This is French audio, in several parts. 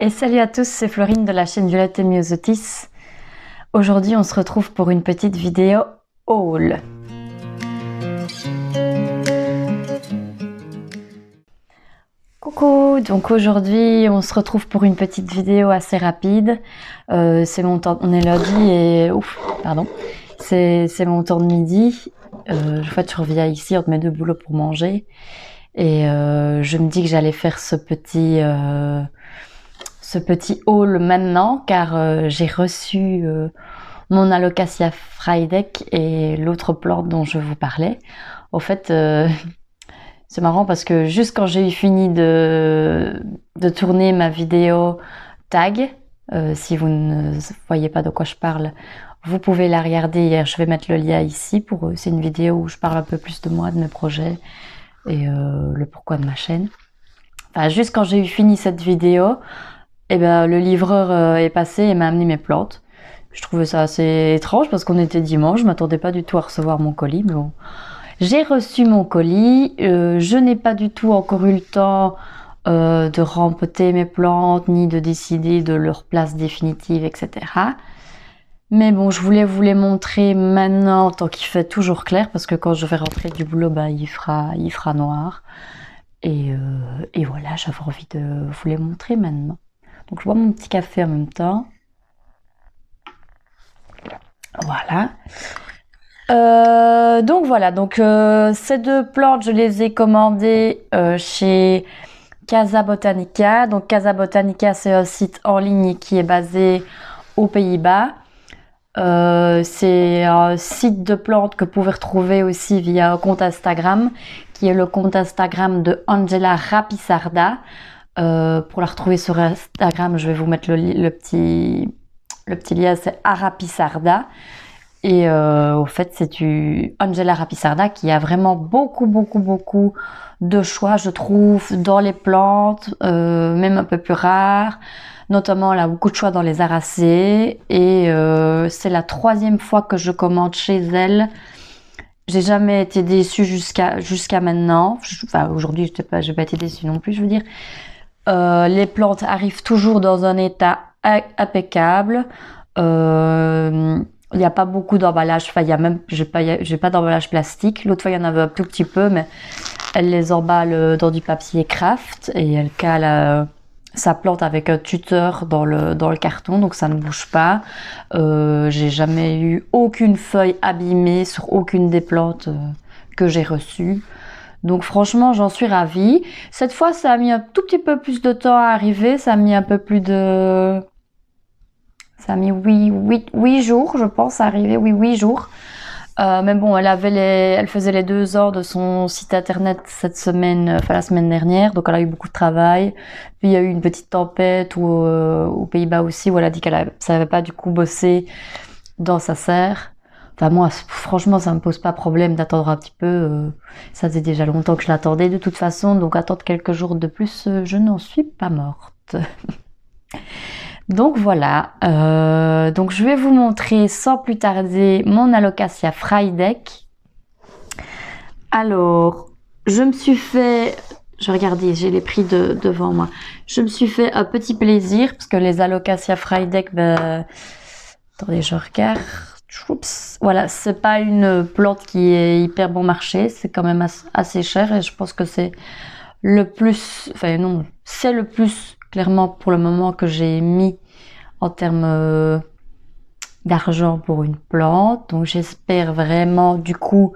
Et salut à tous, c'est Florine de la chaîne Violette et Myosotis. Aujourd'hui, on se retrouve pour une petite vidéo haul. Coucou, donc aujourd'hui, on se retrouve pour une petite vidéo assez rapide. C'est mon temps, on est lundi et c'est mon temps de midi. En fait, je reviens ici entre mes deux boulots pour manger et je me dis que j'allais faire ce petit haul maintenant car j'ai reçu mon Alocasia fraideck et l'autre plante dont je vous parlais. Au fait, c'est marrant parce que juste quand j'ai eu fini de tourner ma vidéo tag, si vous ne voyez pas de quoi je parle, vous pouvez la regarder. Je vais mettre le lien ici. C'est une vidéo où je parle un peu plus de moi, de mes projets et le pourquoi de ma chaîne. Enfin, juste quand j'ai eu fini cette vidéo, le livreur est passé et m'a amené mes plantes. Je trouvais ça assez étrange parce qu'on était dimanche, je m'attendais pas du tout à recevoir mon colis, mais bon. J'ai reçu mon colis, je n'ai pas du tout encore eu le temps de rempoter mes plantes, ni de décider de leur place définitive, etc. Mais bon, je voulais vous les montrer maintenant, tant qu'il fait toujours clair, parce que quand je vais rentrer du boulot, il fera noir. Et voilà, j'avais envie de vous les montrer maintenant. Donc je bois mon petit café en même temps. Voilà. Donc ces deux plantes, je les ai commandées chez Casa Botanica. Donc Casa Botanica, c'est un site en ligne qui est basé aux Pays-Bas. C'est un site de plantes que vous pouvez retrouver aussi via un compte Instagram, qui est le compte Instagram de Angela Rapisarda. Pour la retrouver sur Instagram, je vais vous mettre le petit lien, c'est Arapisarda. Et au fait, c'est Angela Rapisarda qui a vraiment beaucoup de choix, je trouve, dans les plantes, même un peu plus rares. Notamment, elle a beaucoup de choix dans les aracées. Et c'est la 3e fois que je commande chez elle. J'ai jamais été déçue jusqu'à maintenant. Enfin, aujourd'hui, j'ai pas été déçue non plus, je veux dire. Les plantes arrivent toujours dans un état impeccable. Il n'y a pas beaucoup d'emballage. Enfin, j'ai pas d'emballage plastique. L'autre fois, il y en avait un tout petit peu, mais elle les emballe dans du papier craft et elle cale sa plante avec un tuteur dans le carton, donc ça ne bouge pas. J'ai jamais eu aucune feuille abîmée sur aucune des plantes que j'ai reçues. Donc franchement, j'en suis ravie. Cette fois, ça a mis un tout petit peu plus de temps à arriver. Ça a mis un peu plus de... Ça a mis 8 jours, je pense, à arriver. Oui, 8 jours. Mais bon, elle faisait les 2 ans de son site internet cette semaine, la semaine dernière. Donc elle a eu beaucoup de travail. Puis il y a eu une petite tempête aux Pays-Bas aussi, où elle a dit qu'elle savait pas du coup bosser dans sa serre. Enfin moi, franchement, ça me pose pas problème d'attendre un petit peu. Ça faisait déjà longtemps que je l'attendais de toute façon. Donc attendre quelques jours de plus, je n'en suis pas morte. Donc voilà, donc je vais vous montrer sans plus tarder mon Alocasia fraideck. Alors, je me suis fait, je regardais, j'ai les prix devant moi. Je me suis fait un petit plaisir parce que les Alocasia fraideck, attendez, je regarde. Oups, voilà, c'est pas une plante qui est hyper bon marché, c'est quand même assez cher et je pense que c'est le plus, enfin non, c'est le plus clairement pour le moment que j'ai mis en termes d'argent pour une plante. Donc j'espère vraiment du coup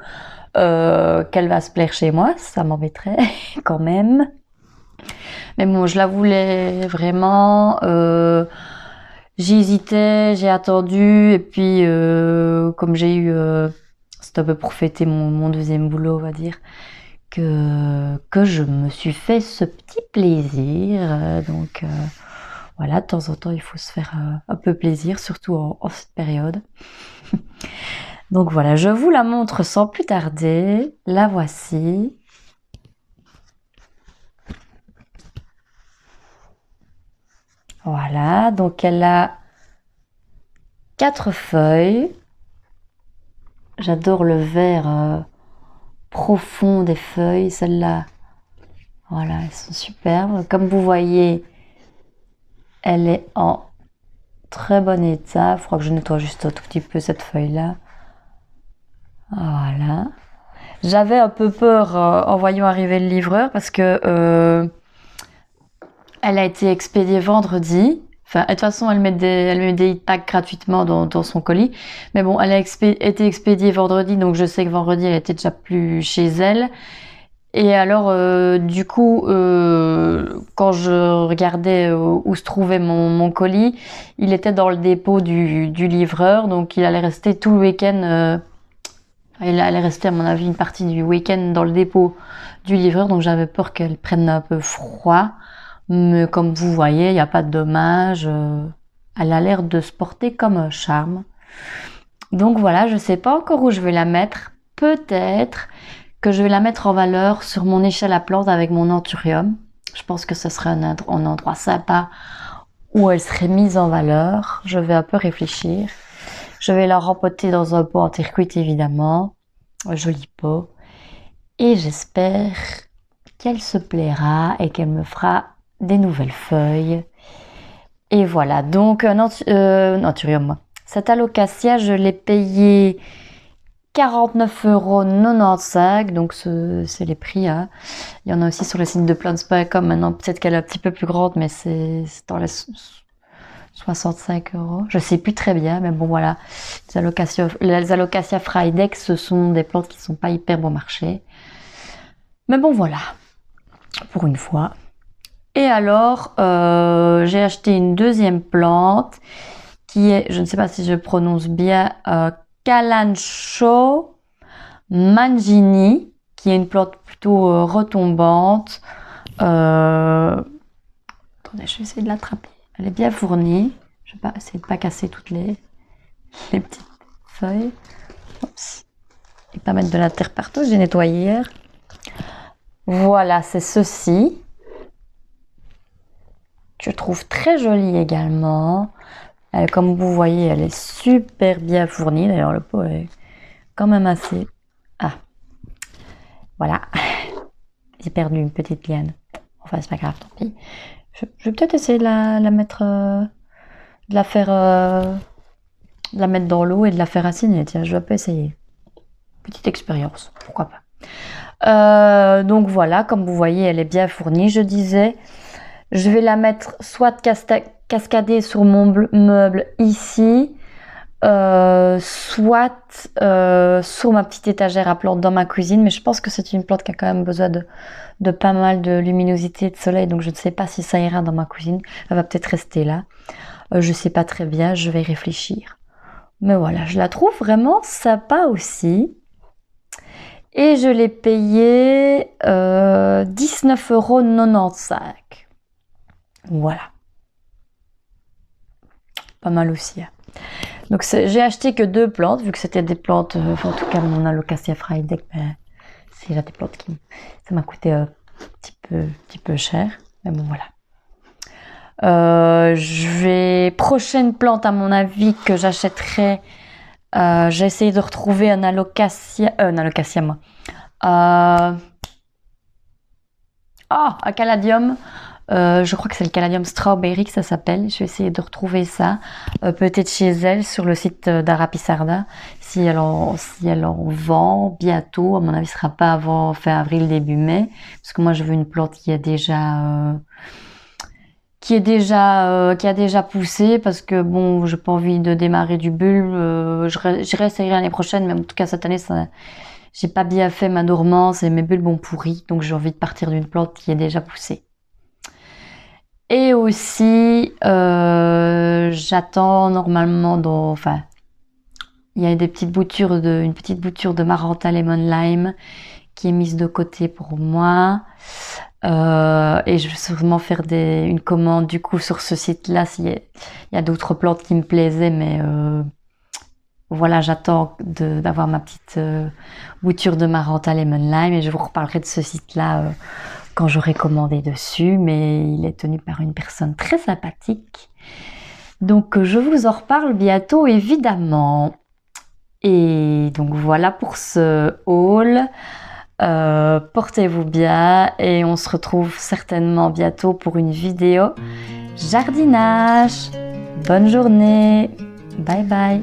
qu'elle va se plaire chez moi, ça m'embêterait quand même. Mais bon, je la voulais vraiment. J'hésitais, j'ai attendu et puis comme j'ai eu, c'était un peu pour fêter mon 2e boulot, on va dire, que je me suis fait ce petit plaisir. Donc voilà, de temps en temps, il faut se faire un peu plaisir, surtout en cette période. Donc voilà, je vous la montre sans plus tarder. La voici. Voilà, donc elle a 4 feuilles. J'adore le vert profond des feuilles, celles-là. Voilà, elles sont superbes. Comme vous voyez, Elle est en très bon état. Il faudra que je nettoie juste un tout petit peu cette feuille-là. Voilà. J'avais un peu peur en voyant arriver le livreur parce que elle a été expédiée vendredi. Enfin, de toute façon, elle met des e-packs gratuitement dans son colis. Mais bon, elle a été expédiée vendredi, donc je sais que vendredi, elle était déjà plus chez elle. Et alors, du coup, quand je regardais où se trouvait mon colis, il était dans le dépôt du livreur, donc il allait rester tout le week-end. Il allait rester, à mon avis, une partie du week-end dans le dépôt du livreur, donc j'avais peur qu'elle prenne un peu froid. Mais comme vous voyez, il n'y a pas de dommage. Elle a l'air de se porter comme un charme. Donc voilà, je ne sais pas encore où je vais la mettre. Peut-être que je vais la mettre en valeur sur mon échelle à plantes avec mon anthurium. Je pense que ce serait un endroit sympa où elle serait mise en valeur. Je vais un peu réfléchir. Je vais la rempoter dans un pot en terre cuite évidemment. Un joli pot. Et j'espère qu'elle se plaira et qu'elle me fera des nouvelles feuilles. Et voilà, donc anthurium. Cet alocasia, je l'ai payé 49,95 €, donc c'est les prix. Hein. Il y en a aussi sur le site de plants.com. Maintenant, peut-être qu'elle est un petit peu plus grande, mais c'est dans les 65 €. Je sais plus très bien, mais bon voilà. Les alocasia fraidex, ce sont des plantes qui sont pas hyper bon marché. Mais bon voilà, pour une fois. Et alors, j'ai acheté une deuxième plante qui est, je ne sais pas si je prononce bien, Kalanchoe mangini, qui est une plante plutôt retombante. Attendez, je vais essayer de l'attraper. Elle est bien fournie. Je vais pas essayer de pas casser toutes les petites feuilles. Oups. Et pas mettre de la terre partout, j'ai nettoyé hier. Voilà, c'est ceci. Je trouve très jolie également. Elle, comme vous voyez, elle est super bien fournie. D'ailleurs, le pot est quand même assez... Ah, voilà. J'ai perdu une petite liane. Enfin, c'est pas grave, tant pis. Je vais peut-être essayer de la mettre... de la faire... de la mettre dans l'eau et de la faire assiner. Tiens, je vais pas essayer. Petite expérience, pourquoi pas. Donc voilà, comme vous voyez, elle est bien fournie. Je disais, je vais la mettre soit cascadée sur mon meuble ici, soit sur ma petite étagère à plantes dans ma cuisine. Mais je pense que c'est une plante qui a quand même besoin de pas mal de luminosité et de soleil. Donc je ne sais pas si ça ira dans ma cuisine. Elle va peut-être rester là. Je sais pas très bien, je vais réfléchir. Mais voilà, je la trouve vraiment sympa aussi. Et je l'ai payé 19,95 €. Voilà. Pas mal aussi. Hein. Donc j'ai acheté que 2 plantes, vu que c'était des plantes, en tout cas mon alocasia fraidex, c'est déjà des plantes qui... Ça m'a coûté un petit peu cher. Mais bon, voilà. Prochaine plante, à mon avis, que j'achèterai... j'ai essayé de retrouver un alocasia, moi. Un caladium. Je crois que c'est le caladium strawberry que ça s'appelle. Je vais essayer de retrouver ça. Peut-être chez elle, sur le site d'Arapisarda. Si elle en vend bientôt. À mon avis, ce sera pas avant fin avril, début mai. Parce que moi, je veux une plante qui a déjà poussé, parce que bon, j'ai pas envie de démarrer du bulbe. Je réessayerai l'année prochaine, mais en tout cas cette année, j'ai pas bien fait ma dormance et mes bulbes ont pourri, donc j'ai envie de partir d'une plante qui est déjà poussée. Et aussi, j'attends normalement il y a une petite bouture de Maranta Lemon Lime qui est mise de côté pour moi. Et je vais sûrement faire une commande du coup sur ce site-là s'il y a d'autres plantes qui me plaisaient, mais voilà, j'attends d'avoir ma petite bouture de Maranta Lemon Lime et je vous reparlerai de ce site-là quand j'aurai commandé dessus, mais il est tenu par une personne très sympathique. Donc je vous en reparle bientôt évidemment. Et donc voilà pour ce haul. Portez-vous bien et on se retrouve certainement bientôt pour une vidéo jardinage. Bonne journée. Bye bye.